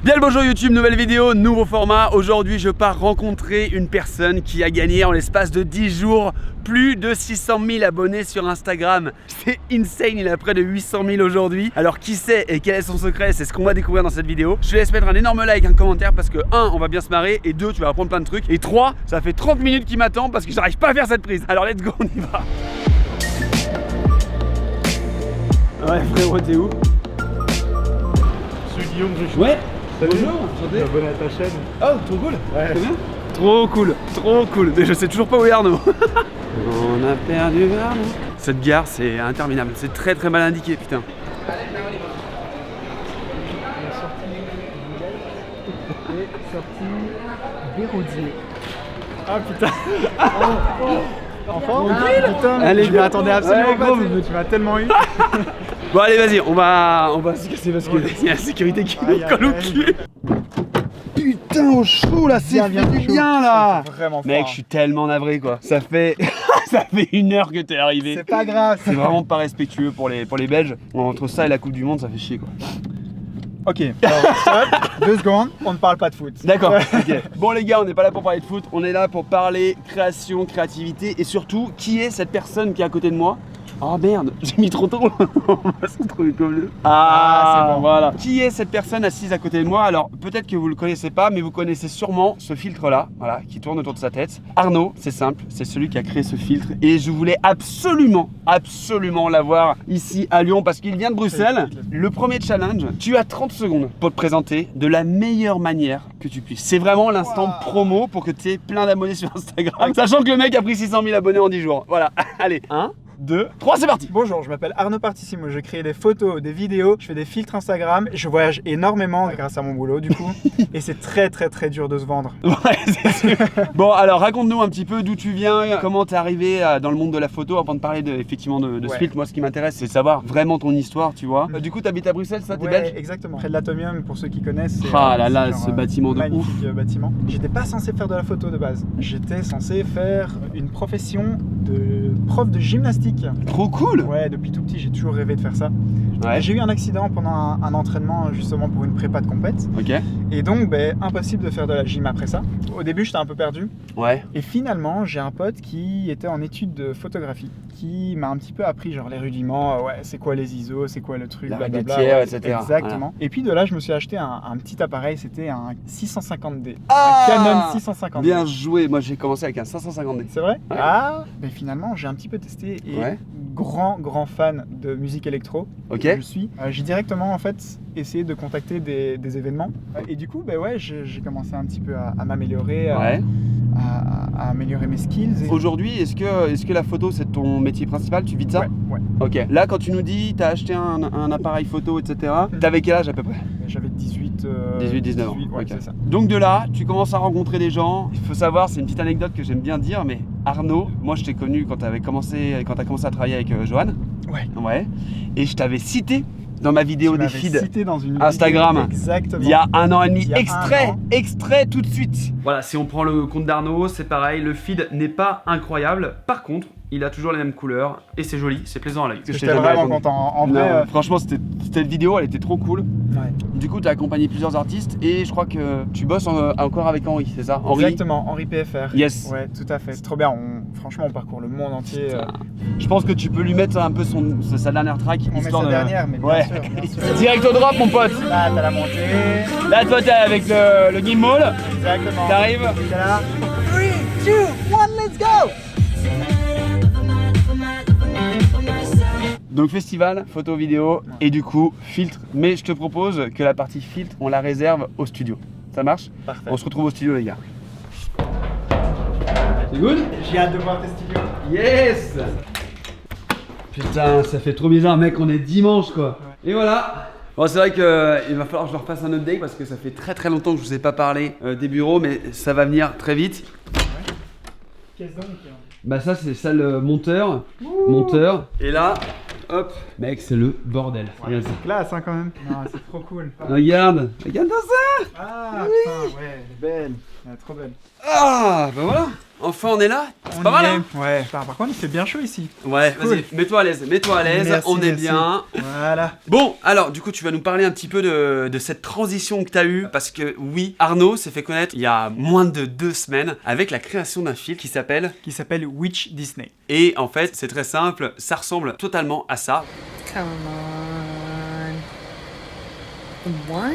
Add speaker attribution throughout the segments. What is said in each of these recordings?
Speaker 1: Bien le bonjour YouTube, nouvelle vidéo, nouveau format. Aujourd'hui je pars rencontrer une personne qui a gagné en l'espace de 10 jours plus de 600 000 abonnés sur Instagram. C'est insane, il a près de 800 000 aujourd'hui. Alors qui c'est et quel est son secret? C'est ce qu'on va découvrir dans cette vidéo. Je te laisse mettre un énorme like, un commentaire parce que 1, on va bien se marrer et 2, tu vas apprendre plein de trucs. Et 3, ça fait 30 minutes qu'il m'attend parce que j'arrive pas à faire cette prise. Alors let's go, on y va. Ouais frérot, t'es où?
Speaker 2: Je suis Guillaume Ruchon.
Speaker 1: Ouais.
Speaker 2: Salut.
Speaker 1: Bonjour, enchanté.
Speaker 2: Abonné à ta chaîne.
Speaker 1: Oh, trop cool.
Speaker 2: Ouais.
Speaker 1: Très bien. Trop cool, trop cool. Mais je sais toujours pas où est Arnaud. On a perdu Arnaud. Cette gare, c'est interminable. C'est très très mal indiqué, putain.
Speaker 2: Sortie Béraudier. Ah putain. Enfin, putain,
Speaker 1: Allez,
Speaker 2: je m'y attendais absolument
Speaker 1: ouais,
Speaker 2: pas,
Speaker 1: gros,
Speaker 2: tu m'as tellement eu.
Speaker 1: Bon allez vas-y, on va se casser parce que il y a la sécurité qui nous colle au cul. Putain au chaud là, c'est
Speaker 2: bien
Speaker 1: du
Speaker 2: chaud.
Speaker 1: bien là.
Speaker 2: C'est vraiment fort.
Speaker 1: Mec, je suis tellement navré quoi. Ça fait ça fait 1 heure que t'es arrivé.
Speaker 2: C'est pas grave.
Speaker 1: C'est vraiment pas respectueux pour les Belges. Entre ça et la Coupe du Monde, ça fait chier quoi.
Speaker 2: Ok, alors, stop, 2 secondes, on ne parle pas de foot.
Speaker 1: D'accord, ok. Bon les gars, on n'est pas là pour parler de foot, on est là pour parler création, créativité et surtout, qui est cette personne qui est à côté de moi? Oh merde, j'ai mis trop tôt. On va se retrouver comme le...
Speaker 2: Ah, c'est bon.
Speaker 1: Voilà. Qui est cette personne assise à côté de moi? Alors peut-être que vous le connaissez pas, mais vous connaissez sûrement ce filtre là, voilà, qui tourne autour de sa tête. Arnaud, c'est simple, c'est celui qui a créé ce filtre et je voulais absolument l'avoir ici à Lyon parce qu'il vient de Bruxelles. Le premier challenge, tu as 30 secondes pour te présenter de la meilleure manière que tu puisses. C'est vraiment l'instant promo pour que tu aies plein d'abonnés sur Instagram. Sachant que le mec a pris 600 000 abonnés en 10 jours. Voilà, allez, 1, 2, 3, c'est parti.
Speaker 2: Bonjour, je m'appelle Arnaud Partissimo, je crée des photos, des vidéos, je fais des filtres Instagram, je voyage énormément grâce à mon boulot du coup, et c'est très dur de se vendre.
Speaker 1: Ouais, c'est sûr. Bon, alors raconte-nous un petit peu d'où tu viens, comment t'es arrivé dans le monde de la photo avant de parler effectivement de ce filtre. Moi, ce qui m'intéresse, c'est de savoir vraiment ton histoire, tu vois. Du coup, t'habites à Bruxelles, ça, t'es belge?
Speaker 2: Exactement. Près de l'Atomium, pour ceux qui connaissent.
Speaker 1: Ah là là,
Speaker 2: genre,
Speaker 1: ce bâtiment de ouf.
Speaker 2: magnifique bâtiment. J'étais pas censé faire de la photo de base. J'étais censé faire une profession de prof de gymnastique.
Speaker 1: Trop cool.
Speaker 2: Ouais, depuis tout petit, j'ai toujours rêvé de faire ça.
Speaker 1: Ouais.
Speaker 2: J'ai eu un accident pendant un entraînement justement pour une prépa de compète.
Speaker 1: Ok.
Speaker 2: Et donc, impossible de faire de la gym après ça. Au début, j'étais un peu perdu.
Speaker 1: Ouais.
Speaker 2: Et finalement, j'ai un pote qui était en études de photographie, qui m'a un petit peu appris genre les rudiments, ouais, c'est quoi les ISO, c'est quoi le truc,
Speaker 1: La
Speaker 2: blablabla,
Speaker 1: raquetière,
Speaker 2: ouais,
Speaker 1: etc.
Speaker 2: Exactement.
Speaker 1: Voilà.
Speaker 2: Et puis de là, je me suis acheté un petit appareil, c'était un 650D.
Speaker 1: Ah,
Speaker 2: un Canon 650D.
Speaker 1: Bien joué. Moi, j'ai commencé avec un 550D.
Speaker 2: C'est vrai?
Speaker 1: Ouais.
Speaker 2: Ah, mais finalement, j'ai un petit peu testé et
Speaker 1: Ouais.
Speaker 2: grand fan de musique électro.
Speaker 1: Ok.
Speaker 2: Je suis. J'ai directement en fait essayé de contacter des événements. Et du coup, ouais, j'ai commencé un petit peu à m'améliorer,
Speaker 1: Ouais.
Speaker 2: à améliorer mes skills. Et...
Speaker 1: Aujourd'hui, est-ce que la photo, c'est ton métier principal? Tu vis de ça?
Speaker 2: Ouais.
Speaker 1: Ok. Là, quand tu nous dis, t'as acheté un appareil photo, etc. T'avais quel âge à peu près?
Speaker 2: J'avais 18,
Speaker 1: 18-19 ans.
Speaker 2: Ouais,
Speaker 1: Ok.
Speaker 2: c'est ça.
Speaker 1: Donc de là, tu commences à rencontrer des gens. Il faut savoir, c'est une petite anecdote que j'aime bien dire, mais Arnaud, moi je t'ai connu quand t'as commencé à travailler avec Johan.
Speaker 2: Ouais.
Speaker 1: Ouais. Et je t'avais cité dans ma vidéo
Speaker 2: Tu
Speaker 1: des
Speaker 2: m'avais
Speaker 1: feeds
Speaker 2: cité dans une
Speaker 1: Instagram.
Speaker 2: vidéo, exactement.
Speaker 1: Il y a 1 an et demi.
Speaker 2: Il y a
Speaker 1: Extrait,
Speaker 2: un an.
Speaker 1: extrait tout de suite. Voilà, si on prend le compte d'Arnaud, c'est pareil. Le feed n'est pas incroyable. Par contre, il a toujours les mêmes couleurs et c'est joli, c'est plaisant à l'œil.
Speaker 2: J'étais vraiment content. En vrai,
Speaker 1: Non, franchement, cette vidéo, elle était trop cool.
Speaker 2: ouais.
Speaker 1: Du coup, tu as accompagné plusieurs artistes et je crois que tu bosses encore avec Henri, c'est ça? Henri.
Speaker 2: Exactement, Henri PFR.
Speaker 1: Yes.
Speaker 2: Ouais, tout à fait. C'est trop bien. Franchement, on parcourt le monde entier.
Speaker 1: Je pense que tu peux lui mettre un peu sa dernière track.
Speaker 2: On met
Speaker 1: histoire
Speaker 2: sa
Speaker 1: de-
Speaker 2: dernière, mais
Speaker 1: Ouais.
Speaker 2: bien sûr.
Speaker 1: Direct au drop, mon pote.
Speaker 2: Là, t'as la montée.
Speaker 1: Là, toi, t'es avec le gimbal.
Speaker 2: Exactement.
Speaker 1: T'arrives.
Speaker 2: T'es là. 3, 2, 1, let's go!
Speaker 1: Donc festival, photo, vidéo et du coup filtre. Mais je te propose que la partie filtre, on la réserve au studio. Ça marche?
Speaker 2: Parfait.
Speaker 1: On se retrouve au studio, les gars. C'est good?
Speaker 2: J'ai hâte de voir tes studios.
Speaker 1: Yes! Putain, ça fait trop bizarre, mec, on est dimanche quoi. Et voilà. Bon, c'est vrai qu'il va falloir que je leur fasse un update parce que ça fait très longtemps que je vous ai pas parlé des bureaux, mais ça va venir très vite.
Speaker 2: Qu'est-ce donc?
Speaker 1: Bah ça c'est salle monteur. Monteur. Et là, hop, mec, c'est le bordel. Regarde ça.
Speaker 2: Classe hein, quand même. Non, c'est trop cool.
Speaker 1: Regarde ça.
Speaker 2: Ah, putain, ouais, elle est belle. Elle est trop belle.
Speaker 1: Ah, bah voilà. Enfin, on est là. C'est
Speaker 2: On
Speaker 1: pas
Speaker 2: y
Speaker 1: mal,
Speaker 2: est.
Speaker 1: hein.
Speaker 2: Ouais. Putain, par contre, il fait bien chaud ici.
Speaker 1: Ouais,
Speaker 2: Cool.
Speaker 1: vas-y, mets-toi à l'aise,
Speaker 2: Merci,
Speaker 1: on est
Speaker 2: merci.
Speaker 1: bien.
Speaker 2: Voilà.
Speaker 1: Bon, alors du coup, tu vas nous parler un petit peu de cette transition que tu as eue. Parce que oui, Arnaud s'est fait connaître il y a moins de 2 semaines avec la création d'un film qui s'appelle...
Speaker 2: Qui s'appelle Witch Disney.
Speaker 1: Et en fait, c'est très simple, ça ressemble totalement à ça.
Speaker 3: Come on. What?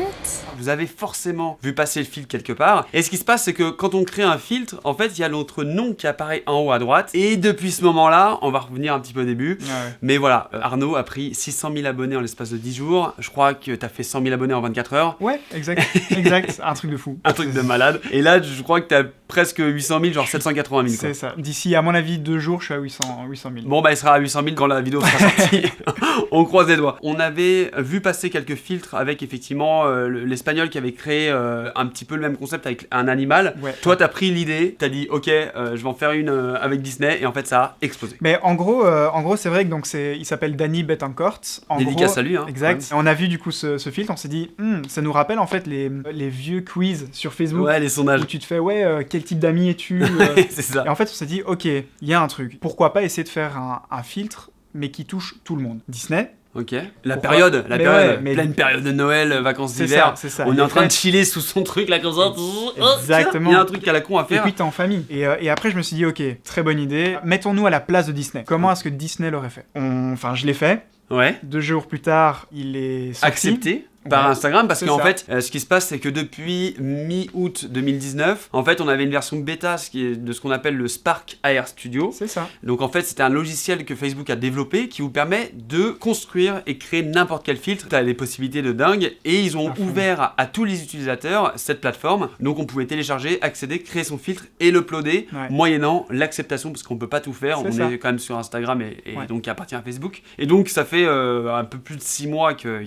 Speaker 1: Vous avez forcément vu passer le filtre quelque part. Et ce qui se passe, c'est que quand on crée un filtre, en fait, il y a notre nom qui apparaît en haut à droite. Et depuis ce moment-là, on va revenir un petit peu au début.
Speaker 2: Ouais.
Speaker 1: Mais voilà, Arnaud a pris 600 000 abonnés en l'espace de 10 jours. Je crois que tu as fait 100 000 abonnés en 24 heures.
Speaker 2: Ouais, exact. Exact. Un truc de fou.
Speaker 1: Un truc de malade. Et là, je crois que tu as presque 800 000, genre 780 000. Quoi.
Speaker 2: C'est ça. D'ici, à mon avis, 2 jours, je suis à 800 000.
Speaker 1: Bon, bah, il sera à 800 000 quand la vidéo sera sortie. On croise les doigts. On avait vu passer quelques filtres avec effectivement l'espagnol qui avait créé un petit peu le même concept avec un animal.
Speaker 2: Ouais.
Speaker 1: Toi, t'as pris l'idée, t'as dit ok, je vais en faire une avec Disney, et en fait, ça a explosé.
Speaker 2: Mais en gros, c'est vrai que donc il s'appelle Danny Betancourt. En
Speaker 1: Dédicace
Speaker 2: gros,
Speaker 1: à lui, hein.
Speaker 2: Exact. On a vu du coup ce filtre, on s'est dit, ça nous rappelle en fait les vieux quiz sur Facebook.
Speaker 1: Ouais, les sondages.
Speaker 2: Où tu te fais, quel type d'ami es-tu
Speaker 1: C'est ça.
Speaker 2: Et en fait, on s'est dit, ok, il y a un truc. Pourquoi pas essayer de faire un filtre, mais qui touche tout le monde. Disney.
Speaker 1: Ok. La
Speaker 2: Pourquoi
Speaker 1: période,
Speaker 2: Mais ouais, mais-
Speaker 1: pleine période de Noël, vacances
Speaker 2: C'est
Speaker 1: d'hiver.
Speaker 2: ça, c'est ça.
Speaker 1: On est
Speaker 2: Les
Speaker 1: en train de
Speaker 2: fêtes.
Speaker 1: chiller sous son truc là comme ça.
Speaker 2: Exactement.
Speaker 1: Il y a un truc à la con à
Speaker 2: Et
Speaker 1: faire.
Speaker 2: puis t'es en famille. Et après, je me suis dit, ok, très bonne idée. Mettons-nous à la place de Disney. Comment est-ce que Disney l'aurait fait Enfin, je l'ai fait.
Speaker 1: Ouais.
Speaker 2: 2 jours plus tard, il est sorti.
Speaker 1: Accepté par
Speaker 2: Ouais.
Speaker 1: Instagram parce
Speaker 2: C'est
Speaker 1: qu'en
Speaker 2: ça.
Speaker 1: fait ce qui se passe c'est que depuis mi-août 2019 en fait on avait une version bêta de ce qu'on appelle le Spark AR Studio.
Speaker 2: C'est ça.
Speaker 1: Donc en fait c'était un logiciel que Facebook a développé qui vous permet de construire et créer n'importe quel filtre. Tu as des possibilités de dingue et ils ont
Speaker 2: À fond.
Speaker 1: ouvert à tous les utilisateurs cette plateforme. Donc on pouvait télécharger, accéder, créer son filtre et l'uploader
Speaker 2: Ouais.
Speaker 1: moyennant l'acceptation parce qu'on peut pas tout faire.
Speaker 2: C'est
Speaker 1: On
Speaker 2: ça.
Speaker 1: est quand même sur Instagram et
Speaker 2: Ouais.
Speaker 1: donc qui appartient à Facebook. Et donc ça fait un peu plus de 6 mois que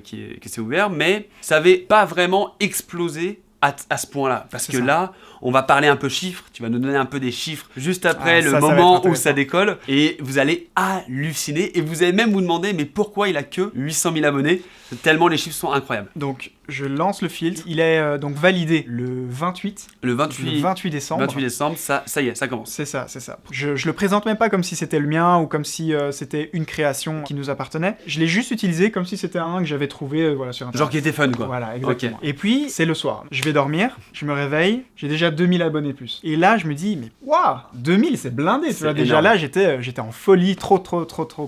Speaker 1: c'est ouvert mais ça avait pas vraiment explosé à ce point-là. Parce
Speaker 2: C'est
Speaker 1: que
Speaker 2: ça.
Speaker 1: là, on va parler un peu chiffres. Tu vas nous donner un peu des chiffres juste après
Speaker 2: Ah,
Speaker 1: le
Speaker 2: ça va
Speaker 1: moment
Speaker 2: être
Speaker 1: où
Speaker 2: intéressant.
Speaker 1: ça décolle. Et vous allez halluciner. Et vous allez même vous demander, mais pourquoi il a que 800 000 abonnés? Tellement les chiffres sont incroyables.
Speaker 2: Donc, je lance le filtre. Il est donc validé le 28.
Speaker 1: Le 28
Speaker 2: décembre.
Speaker 1: 28 décembre, ça y est, ça commence.
Speaker 2: C'est ça, c'est ça. Je le présente même pas comme si c'était le mien ou comme si c'était une création qui nous appartenait. Je l'ai juste utilisé comme si c'était un que j'avais trouvé sur Internet.
Speaker 1: Genre qui était fun, quoi.
Speaker 2: Voilà, exactement. Et puis, c'est le soir. Je vais dormir, je me réveille, j'ai déjà 2000 abonnés plus. Et là, je me dis, mais waouh, 2000, c'est blindé. Tu
Speaker 1: C'est
Speaker 2: vois, déjà
Speaker 1: énorme.
Speaker 2: là, j'étais en folie, trop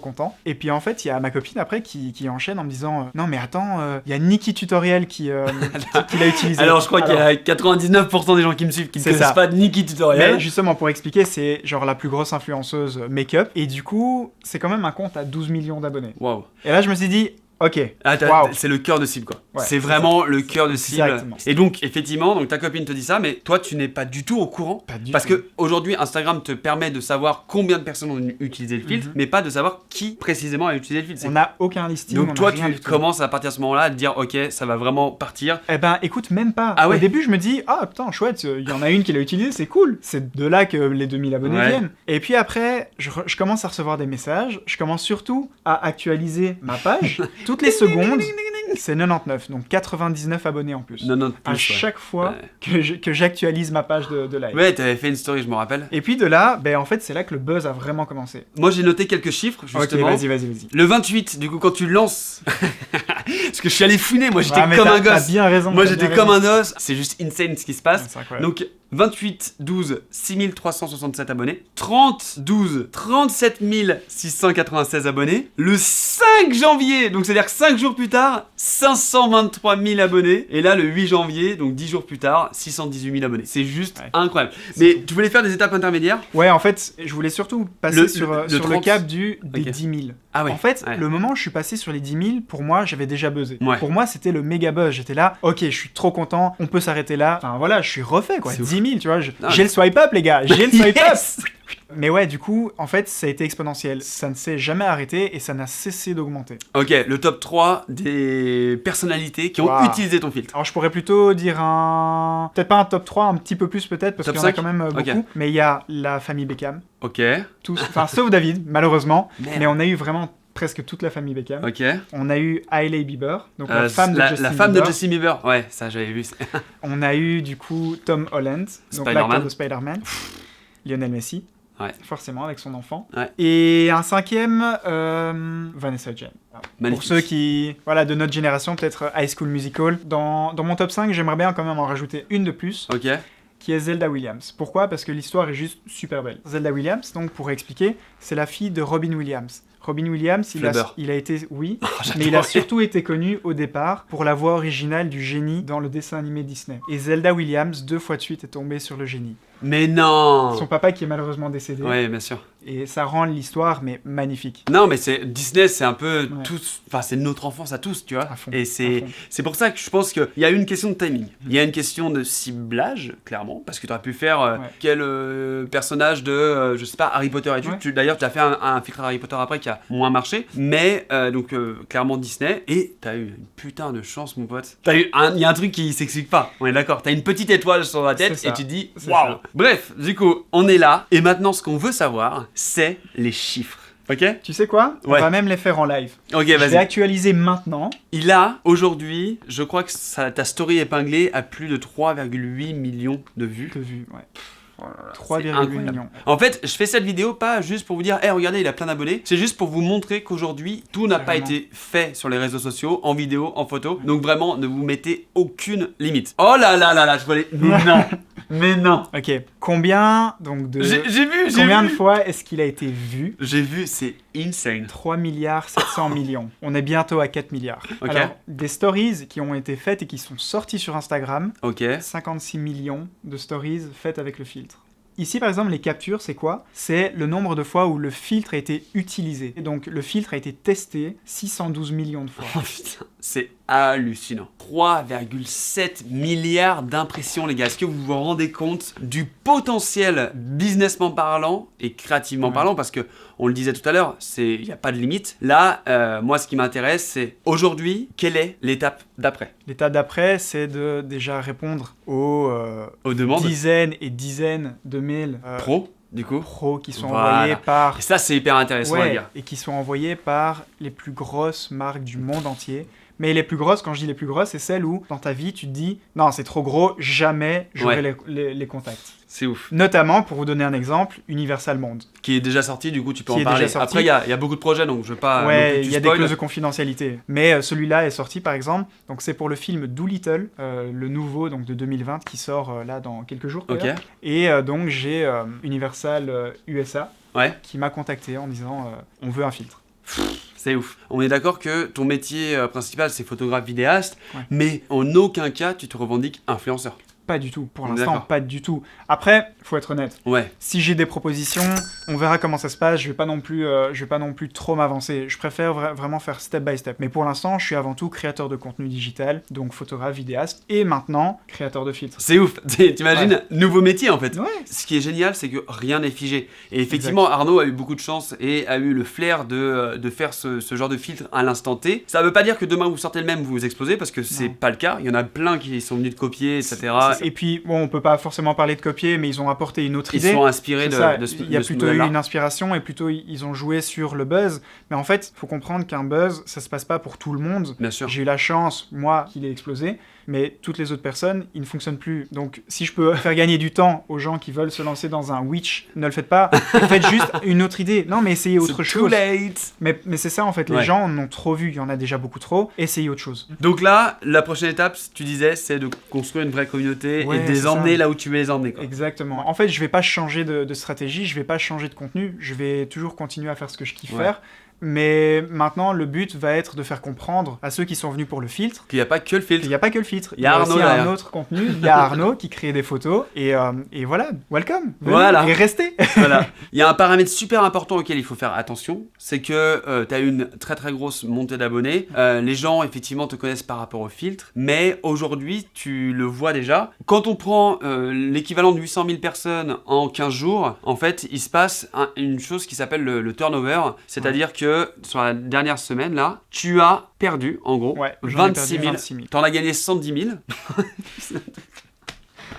Speaker 2: content. Et puis en fait, il y a ma copine après qui enchaîne en me disant, non mais attends, il y a Nikki Tutorial qui l'a utilisé.
Speaker 1: Alors, je crois qu'il y a 99% des gens qui me suivent qui ne
Speaker 2: C'est
Speaker 1: connaissent
Speaker 2: ça.
Speaker 1: pas Nikki Tutorial.
Speaker 2: Mais justement, pour expliquer, c'est genre la plus grosse influenceuse make-up. Et du coup, c'est quand même un compte à 12 millions d'abonnés.
Speaker 1: Waouh.
Speaker 2: Et là, je me suis dit, ok,
Speaker 1: Ah,
Speaker 2: waouh.
Speaker 1: c'est le cœur de cible, quoi.
Speaker 2: Ouais,
Speaker 1: c'est
Speaker 2: c'est
Speaker 1: vraiment le cœur de cible.
Speaker 2: Exactement.
Speaker 1: Et donc, effectivement, donc ta copine te dit ça, mais toi, tu n'es pas du tout au courant.
Speaker 2: Pas du
Speaker 1: Parce
Speaker 2: tout.
Speaker 1: que aujourd'hui, Instagram te permet de savoir combien de personnes ont utilisé le filtre, mais pas de savoir qui précisément a utilisé le filtre.
Speaker 2: On n'a aucun listing. on
Speaker 1: Donc
Speaker 2: n'a
Speaker 1: toi,
Speaker 2: rien
Speaker 1: tu
Speaker 2: du tout.
Speaker 1: commences à partir de ce moment-là à te dire, ok, ça va vraiment partir.
Speaker 2: Eh ben, écoute, même pas.
Speaker 1: Ah ouais.
Speaker 2: Au début, je me dis, ah putain, chouette, il y en a une qui l'a utilisé, c'est cool. C'est de là que les 2000 abonnés
Speaker 1: Ouais.
Speaker 2: viennent. Et puis après, je commence à recevoir des messages. Je commence surtout à actualiser ma page. Toutes les secondes, c'est 99, donc 99 abonnés en plus.
Speaker 1: Non,
Speaker 2: À
Speaker 1: plus, ouais.
Speaker 2: chaque fois
Speaker 1: Ouais.
Speaker 2: que j'actualise ma page de live.
Speaker 1: Ouais, t'avais fait une story, je me rappelle.
Speaker 2: Et puis de là, ben en fait, c'est là que le buzz a vraiment commencé.
Speaker 1: Moi, j'ai noté quelques chiffres, justement.
Speaker 2: Ok, vas-y.
Speaker 1: Le 28, du coup, quand tu lances. Parce que je suis allé fouiner, moi, j'étais
Speaker 2: Ah, mais
Speaker 1: comme un
Speaker 2: t'as
Speaker 1: gosse.
Speaker 2: bien raison.
Speaker 1: Moi,
Speaker 2: t'as
Speaker 1: j'étais
Speaker 2: bien
Speaker 1: comme
Speaker 2: raison.
Speaker 1: un os. C'est juste insane ce qui se passe.
Speaker 2: C'est incroyable.
Speaker 1: Donc 28 12 6367 abonnés, 30 12 37 696 abonnés, le 5 janvier, donc c'est-à-dire que 5 jours plus tard, 523 000 abonnés, et là le 8 janvier, donc 10 jours plus tard, 618 000 abonnés. C'est juste
Speaker 2: Ouais.
Speaker 1: incroyable. Mais tu voulais faire des étapes intermédiaires?
Speaker 2: Ouais, en fait, je voulais surtout passer
Speaker 1: Le-
Speaker 2: sur
Speaker 1: le
Speaker 2: le
Speaker 1: 30.
Speaker 2: cap des
Speaker 1: Ok.
Speaker 2: 10 000.
Speaker 1: Ah ouais.
Speaker 2: En fait,
Speaker 1: Ouais.
Speaker 2: le moment où je suis passé sur les 10 000, pour moi, j'avais déjà buzzé.
Speaker 1: Ouais.
Speaker 2: Pour moi, c'était le méga buzz. J'étais là, ok, je suis trop content, on peut s'arrêter là. Enfin voilà, je suis refait quoi.
Speaker 1: C'est
Speaker 2: 10 000, tu vois.
Speaker 1: Non,
Speaker 2: J'ai le swipe up, les gars. J'ai le swipe
Speaker 1: Yes.
Speaker 2: up. Mais ouais, du coup, en fait, ça a été exponentiel. Ça ne s'est jamais arrêté et ça n'a cessé d'augmenter.
Speaker 1: Ok, le top 3 des personnalités qui ont
Speaker 2: Waouh.
Speaker 1: utilisé ton filtre.
Speaker 2: Alors, je pourrais plutôt dire un. Peut-être pas un top 3, un petit peu plus peut-être, parce
Speaker 1: Top
Speaker 2: qu'il y en a
Speaker 1: 5?
Speaker 2: quand même beaucoup.
Speaker 1: Ok.
Speaker 2: Mais il y a la famille Beckham.
Speaker 1: Ok.
Speaker 2: Tous. Enfin, sauf David, malheureusement.
Speaker 1: Merde.
Speaker 2: Mais on a eu vraiment presque toute la famille Beckham.
Speaker 1: Ok.
Speaker 2: On a eu Hailey Bieber, donc la femme de Justin
Speaker 1: la femme
Speaker 2: Bieber.
Speaker 1: de Justin Bieber. Ouais, ça j'avais vu.
Speaker 2: On a eu du coup Tom Holland, donc
Speaker 1: Spider-Man.
Speaker 2: l'acteur de Spider-Man. Lionel Messi.
Speaker 1: Ouais.
Speaker 2: Forcément, avec son enfant.
Speaker 1: Ouais.
Speaker 2: Et un cinquième, Vanessa Hudgens.
Speaker 1: Magnifique.
Speaker 2: Pour ceux qui, voilà, de notre génération, peut-être High School Musical. Dans mon top 5, j'aimerais bien quand même en rajouter une de plus,
Speaker 1: Ok.
Speaker 2: qui est Zelda Williams. Pourquoi ? Parce que l'histoire est juste super belle. Zelda Williams, donc pour expliquer, c'est la fille de Robin Williams. Robin Williams, il a été, oui, mais il a surtout été connu au départ pour la voix originale du génie dans le dessin animé Disney. Et Zelda Williams, 2 fois de suite, est tombée sur le génie.
Speaker 1: Mais non.
Speaker 2: Son papa qui est malheureusement décédé.
Speaker 1: Ouais, bien sûr.
Speaker 2: Et ça rend l'histoire mais magnifique.
Speaker 1: Non, mais c'est Disney, c'est un peu
Speaker 2: Ouais.
Speaker 1: tous. Enfin, c'est notre enfance à tous, tu vois.
Speaker 2: À fond,
Speaker 1: Et
Speaker 2: à fond.
Speaker 1: c'est pour ça que je pense qu'il y a une question de timing. Il y a une question de ciblage, clairement, parce que tu aurais pu faire
Speaker 2: Ouais.
Speaker 1: quel personnage de, je sais pas, Harry Potter et tout.
Speaker 2: Ouais.
Speaker 1: D'ailleurs, tu as fait un filtre Harry Potter après qui a moins marché, mais donc clairement Disney. Et t'as eu une putain de chance, mon pote. Il y a un truc qui s'explique pas. On est d'accord. T'as une petite étoile sur la tête
Speaker 2: C'est ça.
Speaker 1: et tu te dis
Speaker 2: C'est
Speaker 1: waouh.
Speaker 2: ça.
Speaker 1: Bref, du coup, on est là. Et maintenant, ce qu'on veut savoir, c'est les chiffres. Ok?
Speaker 2: Tu sais quoi ?
Speaker 1: Ouais.
Speaker 2: On va même les faire en live.
Speaker 1: Ok,
Speaker 2: Je vais
Speaker 1: vas-y.
Speaker 2: actualiser maintenant.
Speaker 1: Il a aujourd'hui, je crois que ta story épinglée a plus de 3,8 millions de vues.
Speaker 2: De vues, ouais.
Speaker 1: C'est
Speaker 2: 3,8
Speaker 1: incroyable.
Speaker 2: millions.
Speaker 1: En fait, je fais cette vidéo pas juste pour vous dire, hey, regardez, il a plein d'abonnés. C'est juste pour vous montrer qu'aujourd'hui, tout n'a pas
Speaker 2: Vraiment.
Speaker 1: été fait sur les réseaux sociaux, en vidéo, en photo. Donc vraiment, ne vous mettez aucune limite. Oh là là là là, je vois les... Mais non. Mais non.
Speaker 2: Ok. Combien, donc de...
Speaker 1: J'ai vu, j'ai
Speaker 2: Combien de
Speaker 1: vu.
Speaker 2: fois est-ce qu'il a été vu ?
Speaker 1: J'ai vu, c'est insane.
Speaker 2: 3 milliards 700 millions. On est bientôt à 4 milliards.
Speaker 1: Ok.
Speaker 2: Alors, des stories qui ont été faites et qui sont sorties sur Instagram,
Speaker 1: Ok.
Speaker 2: 56 millions de stories faites avec le filtre. Ici, par exemple, les captures, c'est quoi ? C'est le nombre de fois où le filtre a été utilisé. Et donc, le filtre a été testé 612 millions de fois.
Speaker 1: Oh putain, c'est hallucinant. 3,7 milliards d'impressions, les gars. Est-ce que vous vous rendez compte du potentiel businessment parlant et créativement
Speaker 2: Ouais.
Speaker 1: parlant? Parce que, on le disait tout à l'heure, il n'y a pas de limite. Là, moi, ce qui m'intéresse, c'est aujourd'hui, quelle est l'étape d'après?
Speaker 2: L'étape d'après, c'est de déjà répondre aux
Speaker 1: Aux demandes
Speaker 2: dizaines et dizaines de mails
Speaker 1: pro, du coup.
Speaker 2: pros qui sont
Speaker 1: Voilà.
Speaker 2: envoyés par...
Speaker 1: Et ça, c'est hyper intéressant, les
Speaker 2: Ouais,
Speaker 1: gars.
Speaker 2: et qui sont envoyés par les plus grosses marques du monde entier. Mais les plus grosses, quand je dis les plus grosses, c'est celles où, dans ta vie, tu te dis « Non, c'est trop gros, jamais j'aurai
Speaker 1: Ouais.
Speaker 2: les contacts. »
Speaker 1: C'est ouf.
Speaker 2: Notamment, pour vous donner un exemple, Universal Monde.
Speaker 1: Qui est déjà sorti, du coup, tu peux
Speaker 2: Qui
Speaker 1: en
Speaker 2: est
Speaker 1: parler.
Speaker 2: déjà sorti.
Speaker 1: Après, il y a beaucoup de projets, donc je veux pas. non plus
Speaker 2: Ouais,
Speaker 1: que
Speaker 2: il
Speaker 1: tu
Speaker 2: y a des
Speaker 1: spoil.
Speaker 2: clauses de confidentialité. Mais celui-là est sorti, par exemple. Donc, c'est pour le film Doolittle, le nouveau donc, de 2020, qui sort là dans quelques jours.
Speaker 1: Ok.
Speaker 2: d'ailleurs. Et donc, j'ai Universal USA
Speaker 1: Ouais.
Speaker 2: qui m'a contacté en disant on veut un filtre.
Speaker 1: C'est ouf. On est d'accord que ton métier principal, c'est photographe vidéaste,
Speaker 2: Ouais.
Speaker 1: mais en aucun cas, tu te revendiques influenceur.
Speaker 2: Pas du tout. Pour
Speaker 1: On est
Speaker 2: l'instant,
Speaker 1: d'accord.
Speaker 2: pas du tout. Après, faut être honnête.
Speaker 1: Ouais.
Speaker 2: Si j'ai des propositions, on verra comment ça se passe. Je vais pas non plus trop m'avancer. Je préfère vraiment faire step by step. Mais pour l'instant, je suis avant tout créateur de contenu digital, donc photographe, vidéaste, et maintenant créateur de filtres.
Speaker 1: C'est ouf. T'imagines, nouveau métier en fait.
Speaker 2: Ouais.
Speaker 1: Ce qui est génial, c'est que rien n'est figé. Et effectivement, Arnaud a eu beaucoup de chance et a eu le flair de faire ce genre de filtre à l'instant T. Ça veut pas dire que demain vous sortez le même, vous explosez, parce que c'est
Speaker 2: Non.
Speaker 1: pas le cas. Il y en a plein qui sont venus de copier, etc.
Speaker 2: C'est ça. Et puis, bon, on peut pas forcément parler de copier, mais ils ont apporté une autre
Speaker 1: Ils
Speaker 2: idée.
Speaker 1: sont inspirés
Speaker 2: C'est ça.
Speaker 1: de ce
Speaker 2: Il y a
Speaker 1: de ce
Speaker 2: plutôt eu
Speaker 1: modèle-là.
Speaker 2: une inspiration et plutôt ils ont joué sur le buzz. Mais en fait, il faut comprendre qu'un buzz, ça se passe pas pour tout le monde.
Speaker 1: Bien sûr.
Speaker 2: J'ai eu la chance, moi, qu'il ait explosé, mais toutes les autres personnes, il ne fonctionne plus. Donc, si je peux faire gagner du temps aux gens qui veulent se lancer dans un Witch, ne le faites pas. Faites juste une autre idée. Non, mais essayez autre
Speaker 1: C'est too
Speaker 2: chose.
Speaker 1: late.
Speaker 2: Mais c'est ça, en fait. Les
Speaker 1: Ouais.
Speaker 2: gens en ont trop vu. Il y en a déjà beaucoup trop. Essayez autre chose.
Speaker 1: Donc là, la prochaine étape, tu disais, c'est de construire une vraie communauté
Speaker 2: Ouais,
Speaker 1: et de les
Speaker 2: c'est
Speaker 1: emmener
Speaker 2: ça.
Speaker 1: là où tu veux les emmener. Quoi.
Speaker 2: Exactement. En fait, je vais pas changer de stratégie, je vais pas changer de contenu, je vais toujours continuer à faire ce que je kiffe
Speaker 1: Ouais.
Speaker 2: faire. Mais maintenant, le but va être de faire comprendre à ceux qui sont venus pour le filtre
Speaker 1: Qu'il n'y a pas que le filtre.
Speaker 2: qu'il n'y a pas que le filtre.
Speaker 1: Il y a Arnaud
Speaker 2: aussi
Speaker 1: derrière.
Speaker 2: un autre contenu. Il y a Arnaud qui crée des photos. Et voilà, welcome. Venez
Speaker 1: Voilà.
Speaker 2: Et restez.
Speaker 1: Voilà. Il y a un paramètre super important auquel il faut faire attention, c'est que tu as une très très grosse montée d'abonnés. Les gens effectivement te connaissent par rapport au filtre, mais aujourd'hui tu le vois déjà. Quand on prend l'équivalent de 800 000 personnes en 15 jours, en fait il se passe une chose qui s'appelle le turnover, c'est-à-dire que sur la dernière semaine là, tu as perdu en gros
Speaker 2: Ouais, j'en ai perdu
Speaker 1: 26 000.
Speaker 2: 26 000.
Speaker 1: T'en as gagné 110 000.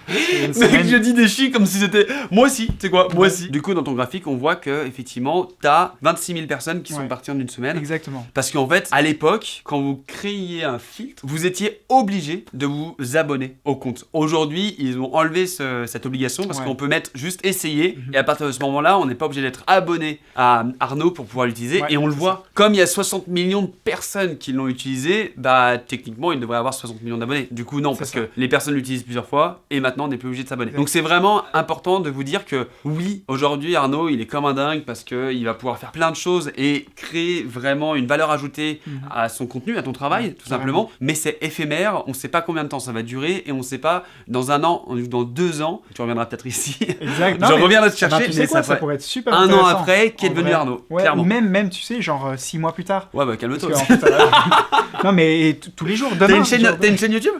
Speaker 1: Mec, je dis des chiffres comme si c'était. Moi aussi, tu sais quoi, moi aussi. Du coup, dans ton graphique, on voit que effectivement, t'as 26 000 personnes qui sont parties en une semaine.
Speaker 2: Exactement.
Speaker 1: Parce qu'en fait, à l'époque, quand vous créiez un filtre, vous étiez obligé de vous abonner au compte. Aujourd'hui, ils ont enlevé cette obligation parce qu'on peut mettre juste essayer. Et à partir de ce moment-là, on n'est pas obligé d'être abonné à Arnaud pour pouvoir l'utiliser. Et on le voit. Comme il y a 60 millions de personnes qui l'ont utilisé, bah techniquement, il devrait avoir 60 millions d'abonnés. Du coup, non, parce que les personnes l'utilisent plusieurs fois et maintenant, on n'est plus obligé de s'abonner. Donc, c'est vraiment important de vous dire que oui, aujourd'hui, Arnaud, il est comme un dingue parce qu'il va pouvoir faire plein de choses et créer vraiment une valeur ajoutée à son contenu, à ton travail, tout simplement. Mais c'est éphémère, on ne sait pas combien de temps ça va durer et on ne sait pas dans 1 an ou dans 2 ans, tu reviendras peut-être ici.
Speaker 2: Exact.
Speaker 1: Je reviendrai te chercher,
Speaker 2: mais ça pourrait être super
Speaker 1: 1
Speaker 2: intéressant.
Speaker 1: an après, qui est devenu Arnaud, clairement.
Speaker 2: Ou même, tu sais, genre 6 mois plus tard.
Speaker 1: Ouais, bah calme-toi.
Speaker 2: En fait, non, mais tous les jours, demain.
Speaker 1: T'as une chaîne YouTube?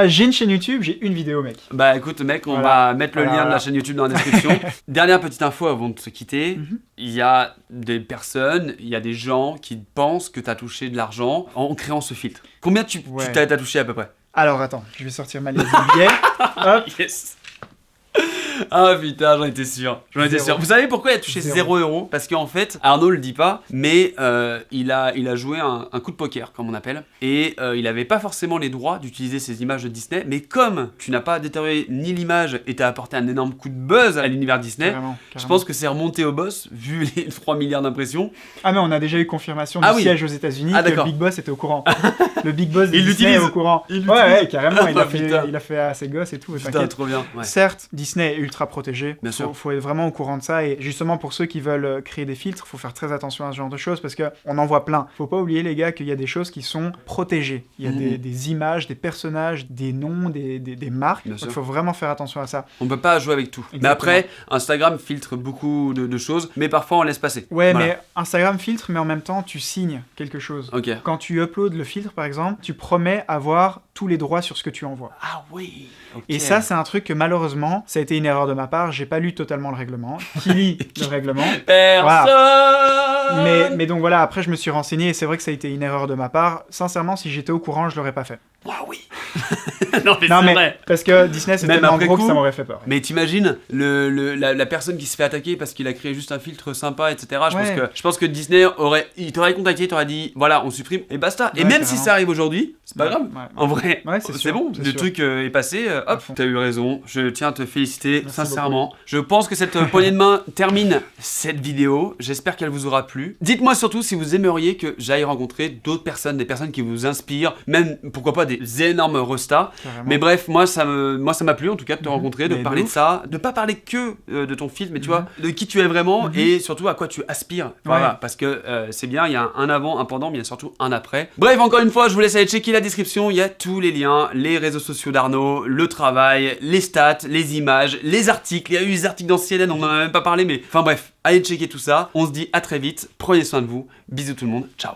Speaker 2: J'ai une chaîne YouTube, j'ai une vidéo, mec.
Speaker 1: Bah écoute, mec, on va mettre le lien de la chaîne YouTube dans la description. Dernière petite info avant de se quitter. Il y a des personnes, il y a des gens qui pensent que tu as touché de l'argent en créant ce filtre. Combien tu t'as touché à peu près?
Speaker 2: Alors attends, je vais sortir ma liste de billets. Hop.
Speaker 1: Yes. Ah putain, j'en étais sûr. Vous savez pourquoi il a touché 0 €? Parce qu'en fait, Arnaud le dit pas, mais il a joué un coup de poker, comme on appelle, et il avait pas forcément les droits d'utiliser ces images de Disney, mais comme tu n'as pas détérioré ni l'image et t'as apporté un énorme coup de buzz à l'univers Disney, carrément. Je pense que c'est remonté au boss, vu les 3 milliards d'impressions.
Speaker 2: Ah mais on a déjà eu confirmation du siège aux États-Unis que le Big Boss était au courant. Le Big Boss de Disney est au courant. Ouais, carrément, il a fait à ses gosses et tout.
Speaker 1: Putain, trop bien. Ouais.
Speaker 2: Certes, Disney est ultra protégé. Bien sûr. Faut être vraiment au courant de ça. Et justement, pour ceux qui veulent créer des filtres, faut faire très attention à ce genre de choses parce qu'on en voit plein. Faut pas oublier, les gars, qu'il y a des choses qui sont protégées. Il y a des images, des personnages, des noms, des marques. Donc, il faut vraiment faire attention à ça.
Speaker 1: On peut pas jouer avec tout. Exactement. Mais après, Instagram filtre beaucoup de choses, mais parfois on laisse passer.
Speaker 2: Ouais, mais Instagram filtre, mais en même temps, tu signes quelque chose.
Speaker 1: Ok.
Speaker 2: Quand tu uploads le filtre, par exemple, tu promets avoir tous les droits sur ce que tu envoies.
Speaker 1: Ah oui. Okay.
Speaker 2: Et ça, c'est un truc que malheureusement, ça a été une erreur de ma part. J'ai pas lu totalement le règlement. Qui lit le règlement?
Speaker 1: Personne.
Speaker 2: Voilà. Mais donc voilà, après je me suis renseigné et c'est vrai que ça a été une erreur de ma part. Sincèrement, si j'étais au courant, je l'aurais pas fait.
Speaker 1: Ah oui. non mais c'est vrai.
Speaker 2: Parce que Disney c'est tellement gros que ça m'aurait fait peur.
Speaker 1: Mais t'imagines la personne qui se fait attaquer parce qu'il a créé juste un filtre sympa, etc. Je pense que Disney il t'aurait contacté, t'aurait dit voilà on supprime et basta. Et même si ça arrive aujourd'hui, c'est pas grave. En vrai, c'est bon. Le truc est passé. Hop, t'as eu raison. Je tiens à te féliciter sincèrement. Beaucoup. Je pense que cette poignée de main termine cette vidéo. J'espère qu'elle vous aura plu. Dites-moi surtout si vous aimeriez que j'aille rencontrer d'autres personnes, des personnes qui vous inspirent, même pourquoi pas des énormes restas. Mais bref, moi ça m'a plu en tout cas de te rencontrer, de parler de ça, de pas parler que de ton film, mais tu vois, de qui tu es vraiment et surtout à quoi tu aspires. Voilà, parce que c'est bien, il y a un avant, un pendant, mais il y a surtout un après. Bref, encore une fois, je vous laisse aller checker la description, il y a tous les liens, les réseaux sociaux d'Arnaud, le travail, les stats, les images, les articles. Il y a eu des articles dans CNN, on n'en a même pas parlé, mais enfin bref, allez checker tout ça. On se dit à très vite, prenez soin de vous, bisous tout le monde, ciao.